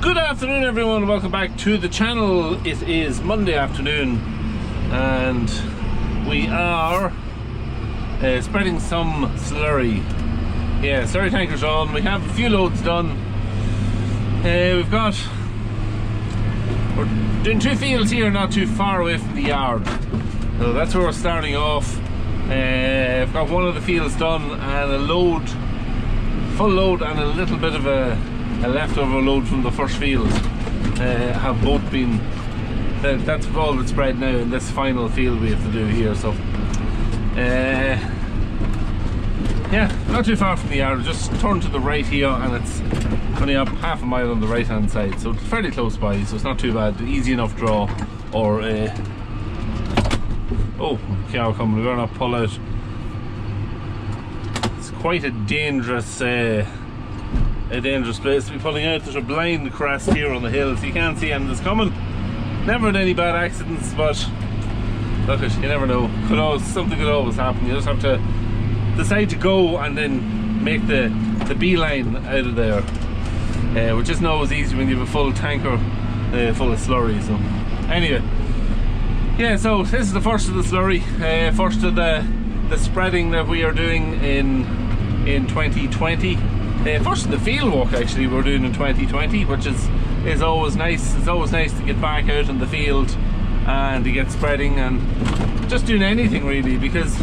Good afternoon everyone, welcome back to the channel. It is Monday afternoon and we are spreading some slurry. Yeah, slurry tankers on. We have a few loads done. We're doing 2 fields here not too far away from the yard. So that's where we're starting off. I've got one of the fields done and a load, full load, and a little bit of a leftover load from the first field have both been, that's all that's spread now in this final field we have to do here. So yeah, not too far from the yard. Just turn to the right here and it's only up half a mile on the right hand side, so it's fairly close by, so it's not too bad. Easy enough draw. Or oh, cow coming, we're gonna pull out. It's quite a dangerous place to be pulling out. There's a blind crest here on the hill, so you can't see anything that's coming. Never had any bad accidents, but look, you never know. Something could always happen. You just have to decide to go and then make the beeline out of there, which isn't always easy when you have a full tanker full of slurry. So anyway, yeah, so this is the first of the slurry, first of the spreading that we are doing in 2020. First of the field walk actually we're doing in 2020, which is always nice. It's always nice to get back out in the field and to get spreading and just doing anything really, because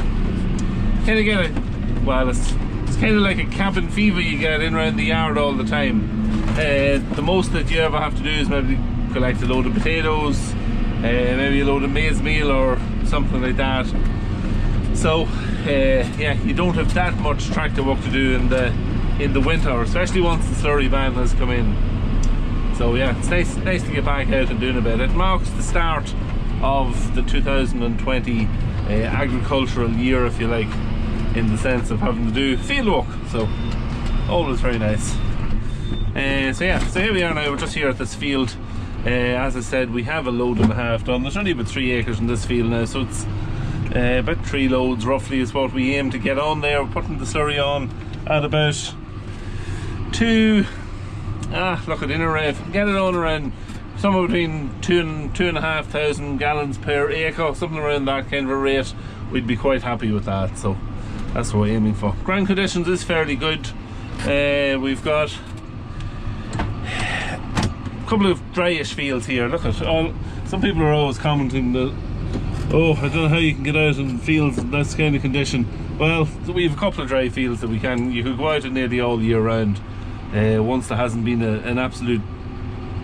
kind of get it's kind of like a cabin fever you get in around the yard all the time. The most that you ever have to do is maybe collect a load of potatoes, maybe a load of maize meal or something like that. So yeah, you don't have that much tractor work to do in the winter, especially once the slurry ban has come in. So yeah, it's nice to get back out and doing a bit. It marks the start of the 2020 agricultural year, if you like, in the sense of having to do field work, so always very nice. So yeah, so here we are now. We're just here at this field. As I said, we have a load and a half done. There's only about 3 acres in this field now, so it's about 3 loads roughly is what we aim to get on there. We're putting the slurry on at about get it on around somewhere between 2,000 and 2,500 gallons per acre, something around that kind of a rate. We'd be quite happy with that, so that's what we're aiming for. Ground conditions is fairly good. We've got a couple of dryish fields here. Look at all. Some people are always commenting that, oh, I don't know how you can get out in fields in this kind of condition. Well, we have a couple of dry fields that you could go out in nearly all year round, once there hasn't been an absolute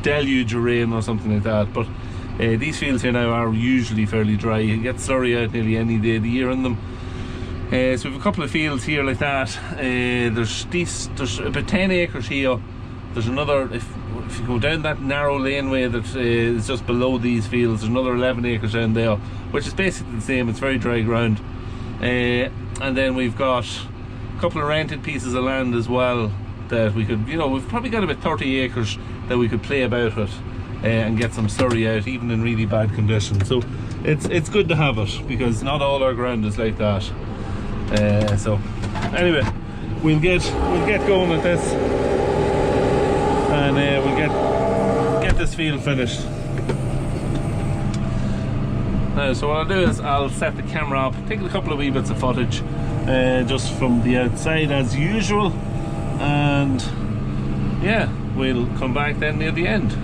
deluge of rain or something like that. But these fields here now are usually fairly dry. You can get slurry out nearly any day of the year in them. So we have a couple of fields here like that. There's about 10 acres here. There's another, if you go down that narrow laneway that is just below these fields, there's another 11 acres down there, which is basically the same. It's very dry ground. And then we've got a couple of rented pieces of land as well that we could, we've probably got about 30 acres that we could play about with and get some slurry out even in really bad conditions. So it's good to have it, because not all our ground is like that. So anyway, we'll get going with this, and we'll get this field finished. Now, so what I'll do is I'll set the camera up, take a couple of wee bits of footage just from the outside as usual, and yeah, we'll come back then near the end.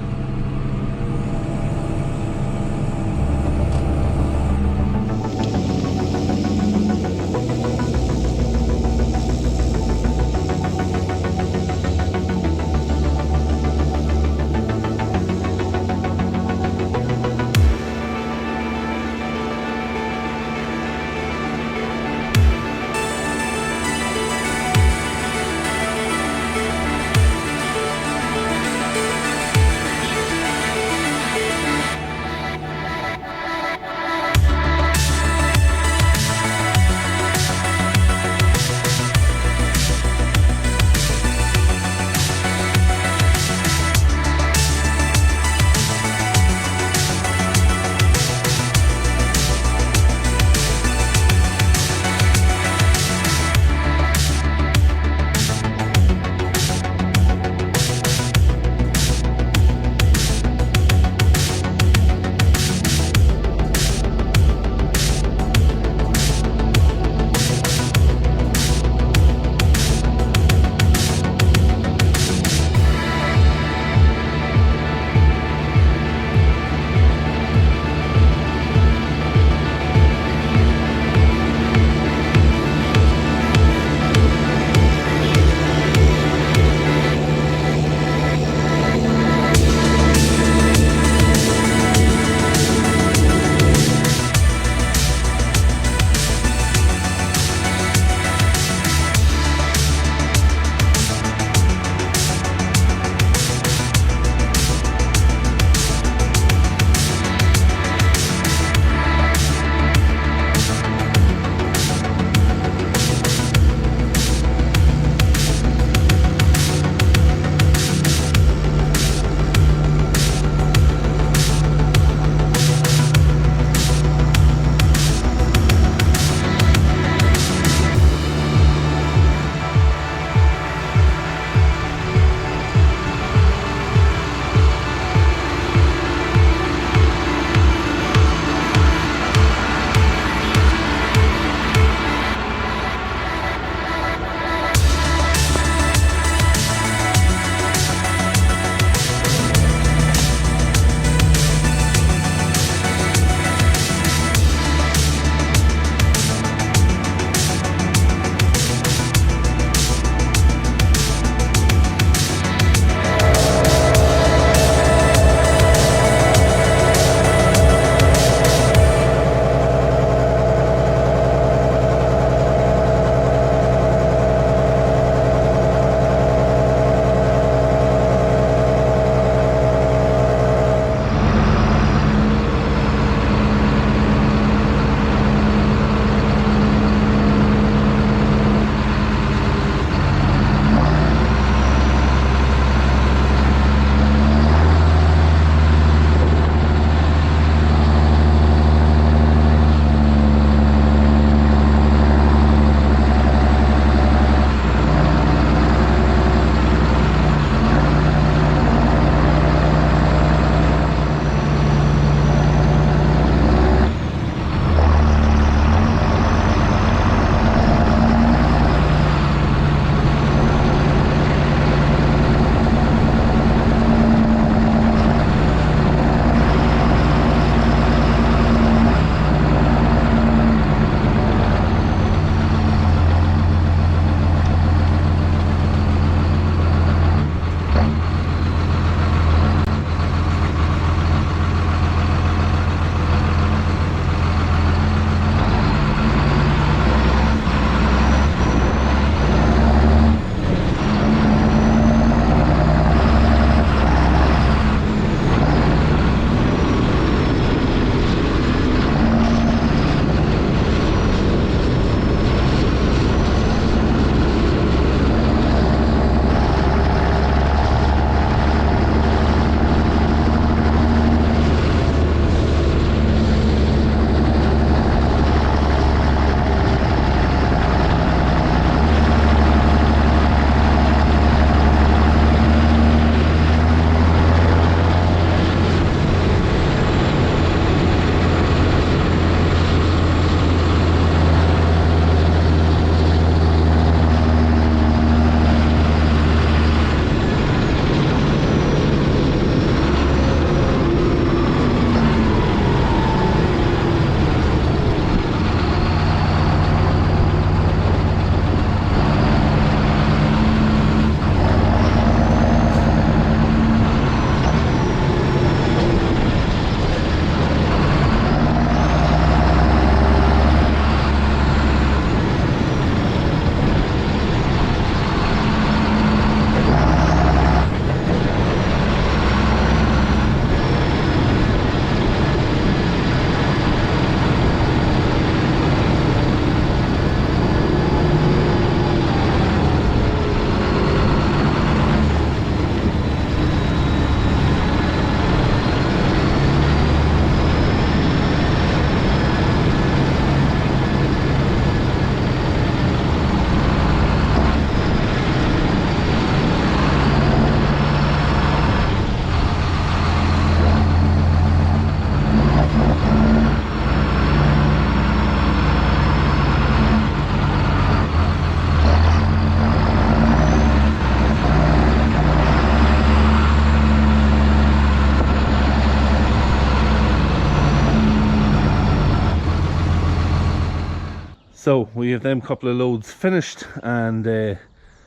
So we have them couple of loads finished, and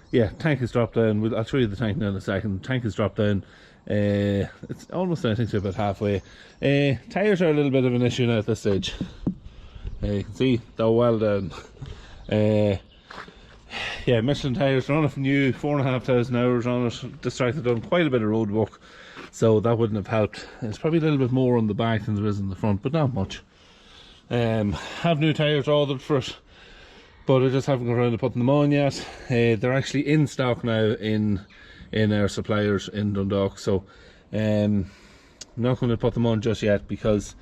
yeah, tank is dropped down. I'll show you the tank now in a second. Tank is dropped down. It's almost, I think, to about halfway. Tyres are a little bit of an issue now at this stage. You can see they're well down. Yeah, Michelin tyres, running from new, 4,500 hours on it. Distracted, done quite a bit of road work, so that wouldn't have helped. It's probably a little bit more on the back than there is in the front, but not much. Have new tyres ordered for it, but I just haven't got around to putting them on yet. They're actually in stock now in our suppliers in Dundalk, so I'm not going to put them on just yet because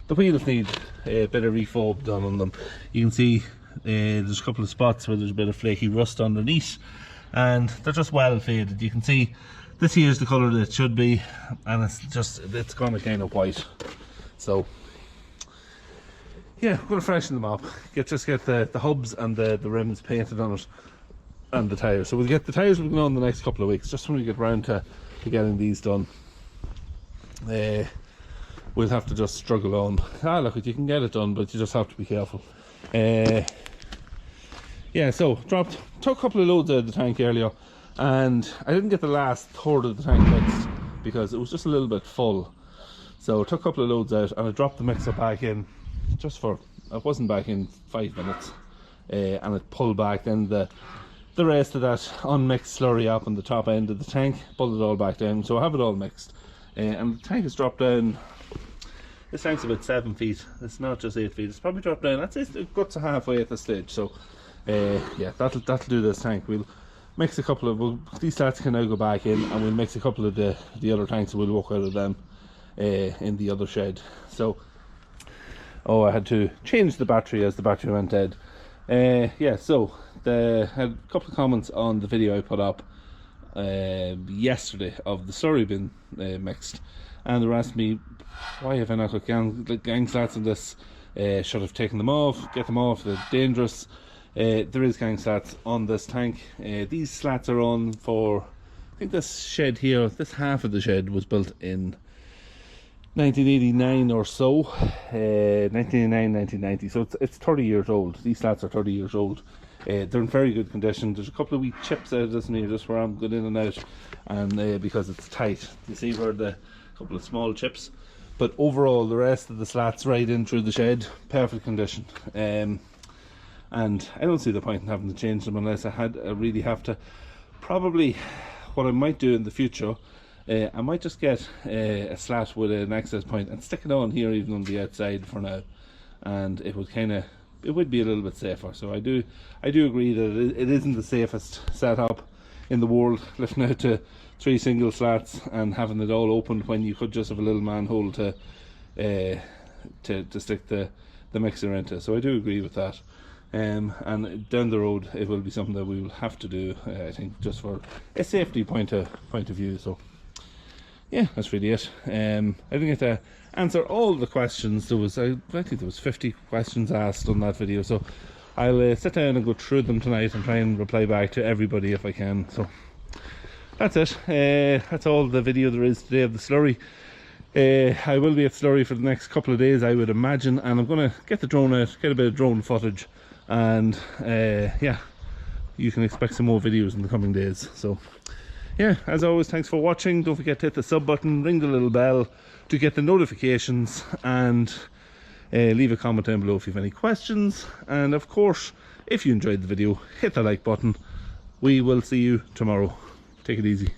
the wheels need a bit of refob done on them. You can see there's a couple of spots where there's a bit of flaky rust underneath, and they're just well faded. You can see this here is the colour that it should be, and it's gone a kind of white. So yeah, we're going to freshen them up, just get the hubs and the rims painted on it, and the tyres. So we'll get the tyres will go on the next couple of weeks, just when we get round to getting these done. We'll have to just struggle on. Look, you can get it done, but you just have to be careful. Yeah, so took a couple of loads out of the tank earlier, and I didn't get the last third of the tank mixed because it was just a little bit full. So I took a couple of loads out and I dropped the mixer back in just for, it wasn't back in 5 minutes, and it pulled back. Then the rest of that unmixed slurry up on the top end of the tank, pulled it all back down. So I have it all mixed, and the tank has dropped down. This tank's about 7 feet. It's not just 8 feet. It's probably dropped down. That's it. It got to halfway at this stage. So yeah, that'll do this tank. We'll mix a couple of, these slats can now go back in, and we'll mix a couple of the other tanks, and we'll walk out of them in the other shed. So I had to change the battery as the battery went dead. Yeah, so I had a couple of comments on the video I put up yesterday of the Slurry bin mixed, and they were asking me, why have I not got gang slats on this? Should have taken them off, get them off, they're dangerous. There is gang slats on this tank. These slats are on for, I think this shed here, this half of the shed was built in 1989 or so, 1989, 1990, so it's 30 years old. These slats are 30 years old. They're in very good condition. There's a couple of wee chips out of this near just where I'm going in and out, and because it's tight, you see where the couple of small chips, but overall the rest of the slats right in through the shed, perfect condition. And I don't see the point in having to change them unless I really have to. Probably what I might do in the future, I might just get a slat with an access point and stick it on here, even on the outside for now, and it would be a little bit safer. So I do agree that it isn't the safest setup in the world, lifting out to 3 single slats and having it all open when you could just have a little manhole to stick the mixer into. So I do agree with that. And down the road it will be something that we will have to do, I think, just for a safety point of view. So yeah, that's really it. I didn't get to answer all the questions. I think there was 50 questions asked on that video, so I'll sit down and go through them tonight and try and reply back to everybody if I can. So that's it. That's all the video there is today of the Slurry. I will be at Slurry for the next couple of days, I would imagine, and I'm going to get the drone out, get a bit of drone footage, and yeah, you can expect some more videos in the coming days. So yeah, as always, thanks for watching. Don't forget to hit the sub button, ring the little bell to get the notifications, and leave a comment down below if you have any questions. And of course, if you enjoyed the video, hit the like button. We will see you tomorrow. Take it easy.